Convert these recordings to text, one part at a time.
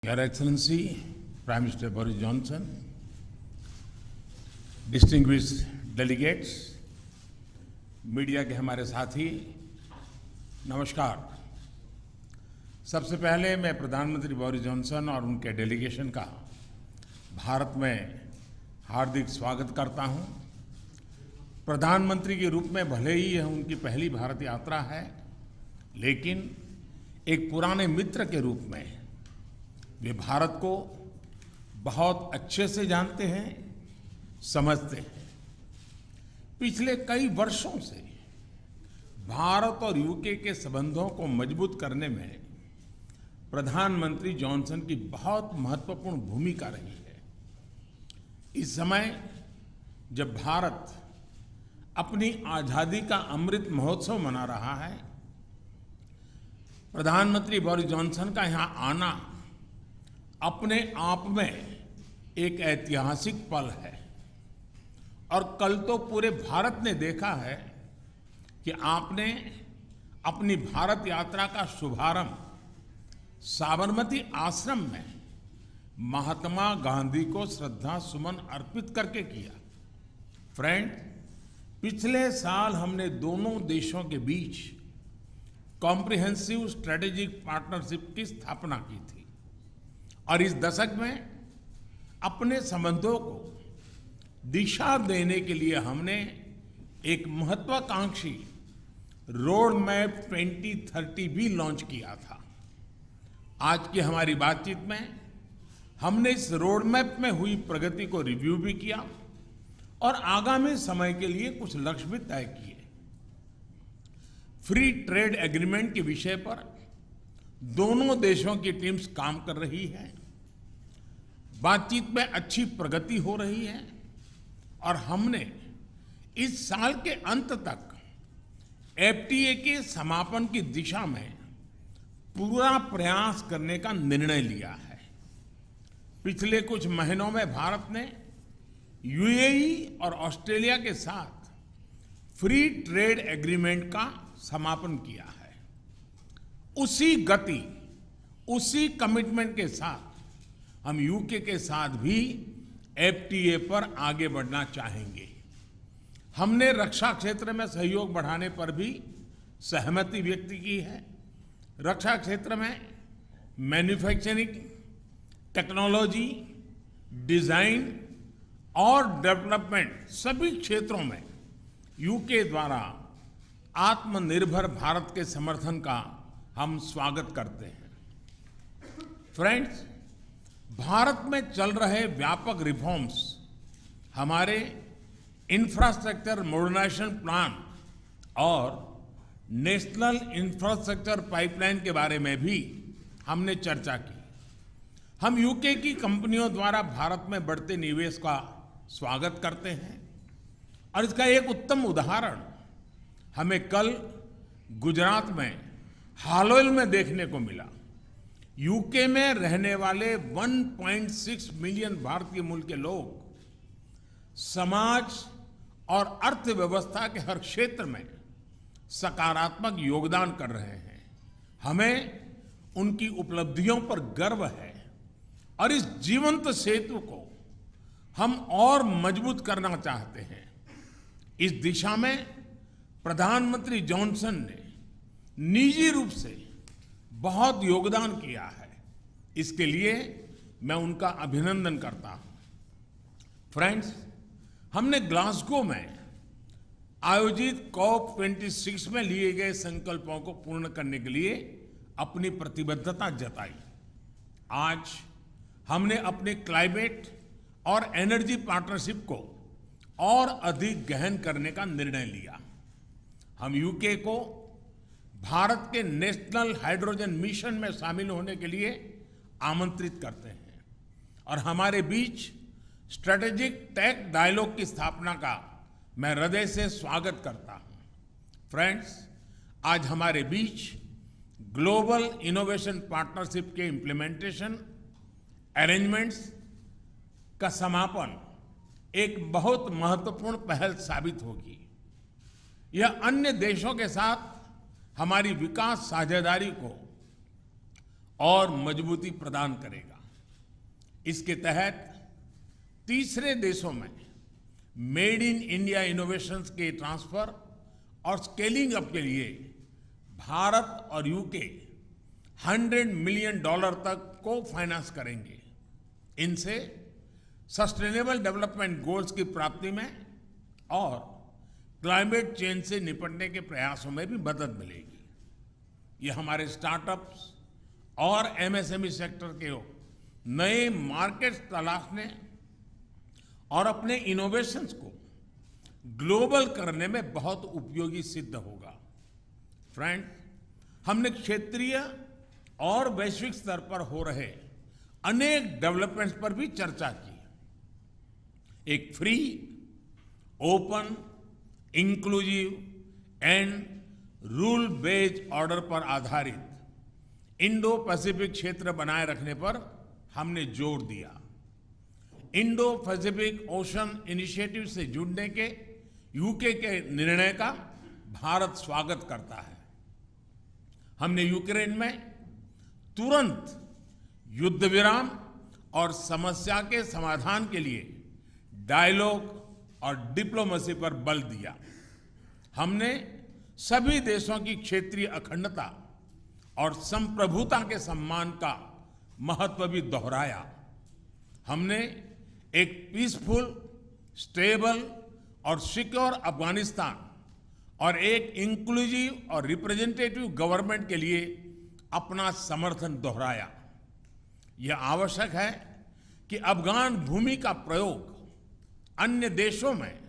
Your Excellency, Prime Minister Boris Johnson, distinguished delegates, media के हमारे साथी, नमस्कार। सबसे पहले मैं प्रधानमंत्री बोरिस जॉनसन और उनके डेलीगेशन का भारत में हार्दिक स्वागत करता हूं। प्रधानमंत्री के रूप में भले ही यह उनकी पहली भारत यात्रा है, लेकिन एक पुराने मित्र के रूप में वे भारत को बहुत अच्छे से जानते हैं, समझते हैं। पिछले कई वर्षों से भारत और यूके के संबंधों को मजबूत करने में प्रधानमंत्री जॉनसन की बहुत महत्वपूर्ण भूमिका रही है। इस समय जब भारत अपनी आजादी का अमृत महोत्सव मना रहा है, प्रधानमंत्री बोरिस जॉनसन का यहाँ आना अपने आप में एक ऐतिहासिक पल है। और कल तो पूरे भारत ने देखा है कि आपने अपनी भारत यात्रा का शुभारंभ साबरमती आश्रम में महात्मा गांधी को श्रद्धा सुमन अर्पित करके किया। फ्रेंड, पिछले साल हमने दोनों देशों के बीच कॉम्प्रिहेंसिव स्ट्रेटेजिक पार्टनरशिप की स्थापना की थी और इस दशक में अपने संबंधों को दिशा देने के लिए हमने एक महत्वाकांक्षी रोड मैप 2030 भी लॉन्च किया था। आज की हमारी बातचीत में हमने इस रोड मैप में हुई प्रगति को रिव्यू भी किया और आगामी समय के लिए कुछ लक्ष्य भी तय किए। फ्री ट्रेड एग्रीमेंट के विषय पर दोनों देशों की टीम्स काम कर रही है। बातचीत में अच्छी प्रगति हो रही है और हमने इस साल के अंत तक एफटीए के समापन की दिशा में पूरा प्रयास करने का निर्णय लिया है। पिछले कुछ महीनों में भारत ने यूएई और ऑस्ट्रेलिया के साथ फ्री ट्रेड एग्रीमेंट का समापन किया है। उसी गति, उसी कमिटमेंट के साथ हम यूके के साथ भी एफटीए पर आगे बढ़ना चाहेंगे। हमने रक्षा क्षेत्र में सहयोग बढ़ाने पर भी सहमति व्यक्त की है। रक्षा क्षेत्र में मैन्युफैक्चरिंग, टेक्नोलॉजी, डिजाइन और डेवलपमेंट सभी क्षेत्रों में यूके द्वारा आत्मनिर्भर भारत के समर्थन का हम स्वागत करते हैं। फ्रेंड्स, भारत में चल रहे व्यापक रिफॉर्म्स हमारे इंफ्रास्ट्रक्चर मॉडर्नाइजेशन प्लान और नेशनल इंफ्रास्ट्रक्चर पाइपलाइन के बारे में भी हमने चर्चा की। हम यूके की कंपनियों द्वारा भारत में बढ़ते निवेश का स्वागत करते हैं और इसका एक उत्तम उदाहरण हमें कल गुजरात में हालोल में देखने को मिला। यूके में रहने वाले 1.6 मिलियन भारतीय मूल के लोग समाज और अर्थव्यवस्था के हर क्षेत्र में सकारात्मक योगदान कर रहे हैं। हमें उनकी उपलब्धियों पर गर्व है और इस जीवंत सेतु को हम और मजबूत करना चाहते हैं। इस दिशा में प्रधानमंत्री जॉनसन ने निजी रूप से बहुत योगदान किया है। इसके लिए मैं उनका अभिनंदन करता हूं। फ्रेंड्स, हमने ग्लासगो में आयोजित COP26 में लिए गए संकल्पों को पूर्ण करने के लिए अपनी प्रतिबद्धता जताई। आज हमने अपने क्लाइमेट और एनर्जी पार्टनरशिप को और अधिक गहन करने का निर्णय लिया। हम यूके को भारत के नेशनल हाइड्रोजन मिशन में शामिल होने के लिए आमंत्रित करते हैं और हमारे बीच स्ट्रेटेजिक टेक डायलॉग की स्थापना का मैं हृदय से स्वागत करता हूं। फ्रेंड्स, आज हमारे बीच ग्लोबल इनोवेशन पार्टनरशिप के इम्प्लीमेंटेशन अरेंजमेंट्स का समापन एक बहुत महत्वपूर्ण पहल साबित होगी। यह अन्य देशों के साथ हमारी विकास साझेदारी को और मजबूती प्रदान करेगा। इसके तहत तीसरे देशों में मेड इन इंडिया इनोवेशंस के ट्रांसफर और स्केलिंग अप के लिए भारत और यूके $100 मिलियन तक को फाइनेंस करेंगे। इनसे सस्टेनेबल डेवलपमेंट गोल्स की प्राप्ति में और क्लाइमेट चेंज से निपटने के प्रयासों में भी मदद मिलेगी। ये हमारे स्टार्टअप्स और एमएसएमई सेक्टर के नए मार्केट्स तलाशने और अपने इनोवेशंस को ग्लोबल करने में बहुत उपयोगी सिद्ध होगा। फ्रेंड, हमने क्षेत्रीय और वैश्विक स्तर पर हो रहे अनेक डेवलपमेंट्स पर भी चर्चा की। एक free, open, inclusive and rule based order पर आधारित इंडो पैसिफिक क्षेत्र बनाए रखने पर हमने जोर दिया। इंडो पैसिफिक ओशन इनिशिएटिव से जुड़ने के यूके के निर्णय का भारत स्वागत करता है। हमने यूक्रेन में तुरंत युद्ध विराम और समस्या के समाधान के लिए डायलॉग और डिप्लोमेसी पर बल दिया। हमने सभी देशों की क्षेत्रीय अखंडता और संप्रभुता के सम्मान का महत्व भी दोहराया। हमने एक पीसफुल, स्टेबल और सिक्योर अफगानिस्तान और एक इंक्लूसिव और रिप्रेजेंटेटिव गवर्नमेंट के लिए अपना समर्थन दोहराया। यह आवश्यक है कि अफगान भूमि का प्रयोग अन्य देशों में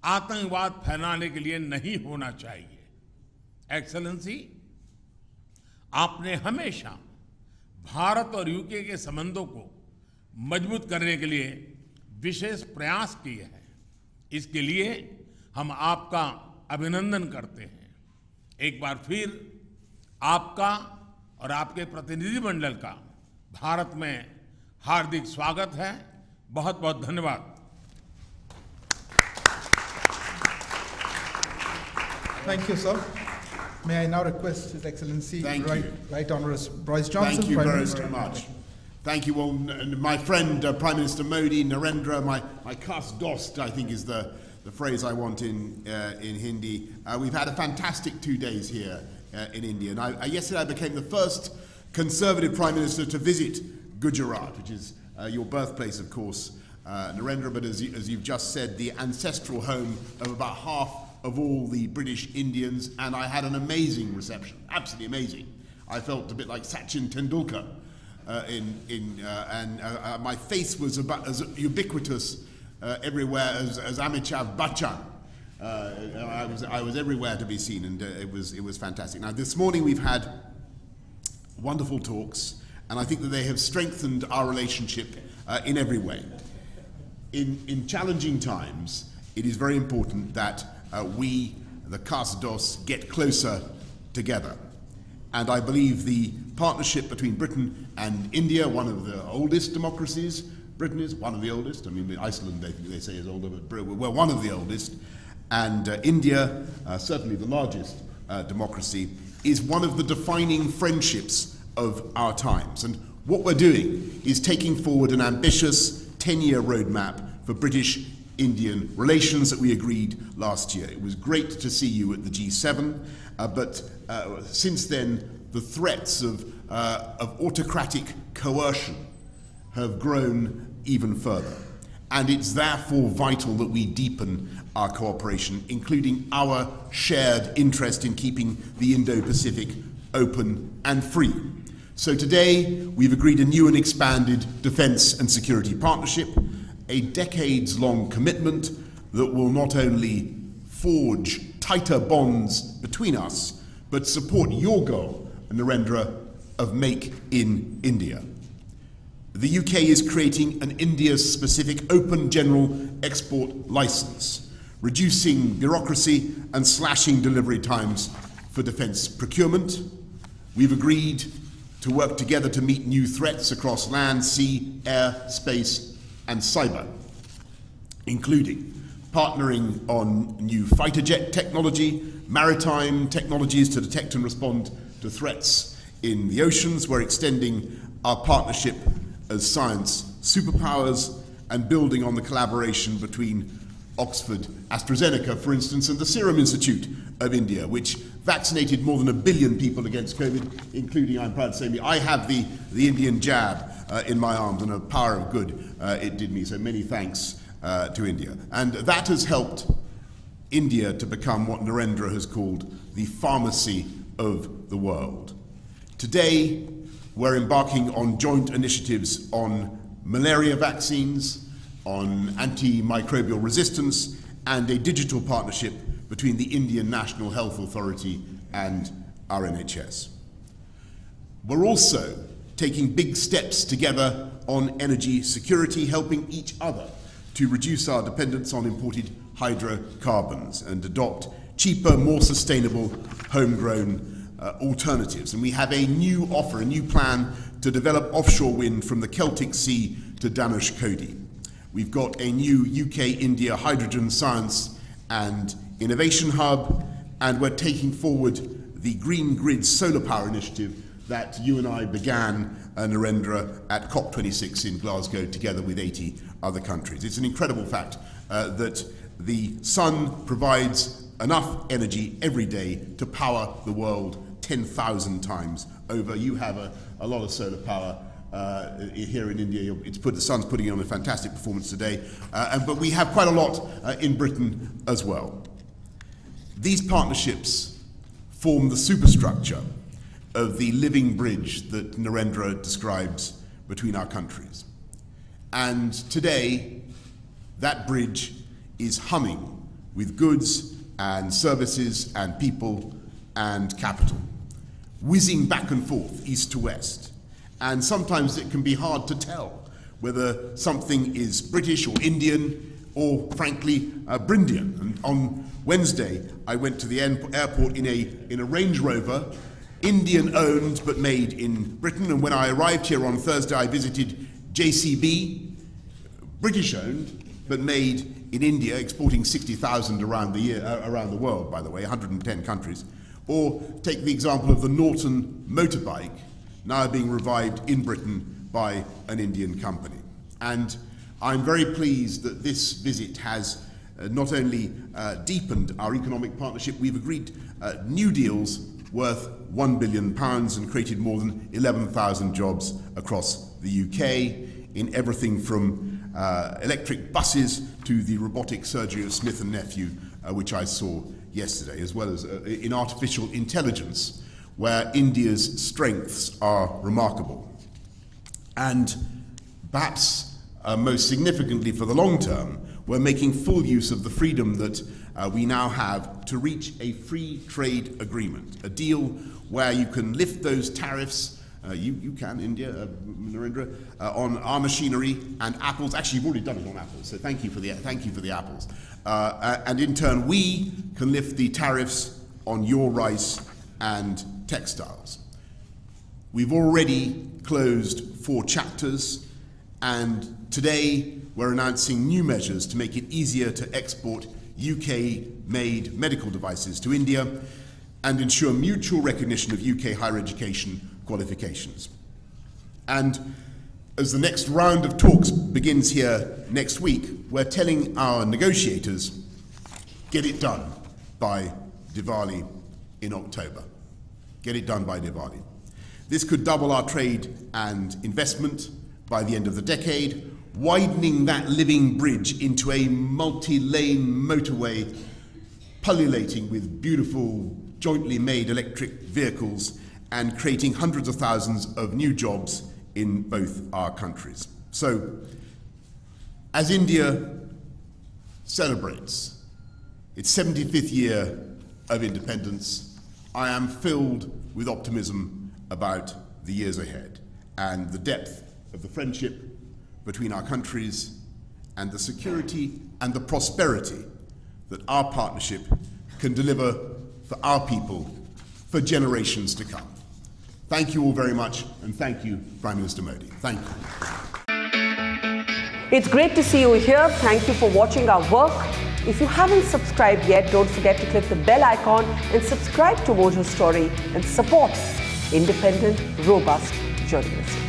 आतंकवाद फैलाने के लिए नहीं होना चाहिए। एक्सेलेंसी, आपने हमेशा भारत और यूके के संबंधों को मजबूत करने के लिए विशेष प्रयास किए हैं। इसके लिए हम आपका अभिनंदन करते हैं। एक बार फिर आपका और आपके प्रतिनिधिमंडल का भारत में हार्दिक स्वागत है। बहुत बहुत धन्यवाद। Thank you, sir. May I now request His Excellency Right Honourable Boris Johnson, Thank you Prime very, Minister. very much. Thank you all. My friend, Prime Minister Modi, Narendra, my khas dost, I think is the phrase I want in Hindi. We've had a fantastic 2 days here in India. And yesterday I became the first Conservative Prime Minister to visit Gujarat, which is your birthplace, of course, Narendra, but as you've just said, the ancestral home of about half of all the British Indians, and I had an amazing reception, absolutely amazing. I felt a bit like Sachin Tendulkar, and my face was about as ubiquitous everywhere as Amitabh Bachchan. I was everywhere to be seen, and it was fantastic. Now this morning we've had wonderful talks, and I think that they have strengthened our relationship in every way. In challenging times, it is very important that we, the Kasdos, get closer together. And I believe the partnership between Britain and India, one of the oldest democracies, Britain is one of the oldest, I mean Iceland they say is older, but we're one of the oldest, and India, certainly the largest democracy, is one of the defining friendships of our times. And what we're doing is taking forward an ambitious 10-year roadmap for British-Indian relations that we agreed last year. It was great to see you at the G7, but since then the threats of autocratic coercion have grown even further. And it's therefore vital that we deepen our cooperation, including our shared interest in keeping the Indo-Pacific open and free. So today, we've agreed a new and expanded defence and security partnership, a decades-long commitment that will not only forge tighter bonds between us, but support your goal, Narendra, of Make in India. The UK is creating an India-specific open general export licence, reducing bureaucracy and slashing delivery times for defence procurement. We've agreed to work together to meet new threats across land, sea, air, space and cyber, including partnering on new fighter jet technology, maritime technologies to detect and respond to threats in the oceans. We're extending our partnership as science superpowers and building on the collaboration between Oxford AstraZeneca, for instance, and the Serum Institute of India, which vaccinated more than 1 billion people against COVID, including, I'm proud to say, me. I have the Indian jab in my arms, and a power of good it did me. So many thanks to India. And that has helped India to become what Narendra has called the pharmacy of the world. Today, we're embarking on joint initiatives on malaria vaccines, on antimicrobial resistance, and a digital partnership between the Indian National Health Authority and our NHS. We're also taking big steps together on energy security, helping each other to reduce our dependence on imported hydrocarbons and adopt cheaper, more sustainable, homegrown alternatives. And we have a new offer, a new plan to develop offshore wind from the Celtic Sea to Dhanushkodi. We've got a new UK-India hydrogen science and innovation hub, and we're taking forward the Green Grid solar power initiative that you and I began, Narendra, at COP26 in Glasgow together with 80 other countries. It's an incredible fact that the sun provides enough energy every day to power the world 10,000 times over. You have a lot of solar power here in India. The sun's putting on a fantastic performance today, but we have quite a lot in Britain as well. These partnerships form the superstructure of the living bridge that Narendra describes between our countries. And today, that bridge is humming with goods and services and people and capital, whizzing back and forth, east to west. And sometimes it can be hard to tell whether something is British or Indian or, frankly, Brindian. And on Wednesday, I went to the airport in a Range Rover, Indian-owned but made in Britain. And when I arrived here on Thursday, I visited JCB, British-owned but made in India, exporting 60,000 around the world, by the way, 110 countries. Or take the example of the Norton motorbike, now being revived in Britain by an Indian company. And I'm very pleased that this visit has not only deepened our economic partnership, we've agreed new deals worth £1 billion and created more than 11,000 jobs across the UK in everything from electric buses to the robotic surgery of Smith & Nephew, which I saw yesterday, as well as in artificial intelligence, where India's strengths are remarkable. And perhaps most significantly for the long term, we're making full use of the freedom that we now have to reach a free trade agreement, a deal where you can lift those tariffs, you can, India, Narendra, on our machinery and apples. Actually, you've already done it on apples, so thank you for the apples. And in turn, we can lift the tariffs on your rice and textiles. We've already closed 4 chapters, and today we're announcing new measures to make it easier to export UK-made medical devices to India and ensure mutual recognition of UK higher education qualifications. And as the next round of talks begins here next week, we're telling our negotiators, get it done by Diwali in October. Get it done by Diwali. This could double our trade and investment by the end of the decade, widening that living bridge into a multi-lane motorway pullulating with beautiful jointly made electric vehicles and creating hundreds of thousands of new jobs in both our countries. So, as India celebrates its 75th year of independence, I am filled with optimism about the years ahead and the depth of the friendship between our countries and the security and the prosperity that our partnership can deliver for our people for generations to come. Thank you all very much, and thank you, Prime Minister Modi. Thank you. It's great to see you here. Thank you for watching our work. If you haven't subscribed yet, don't forget to click the bell icon and subscribe to Mojo Story and support independent, robust journalism.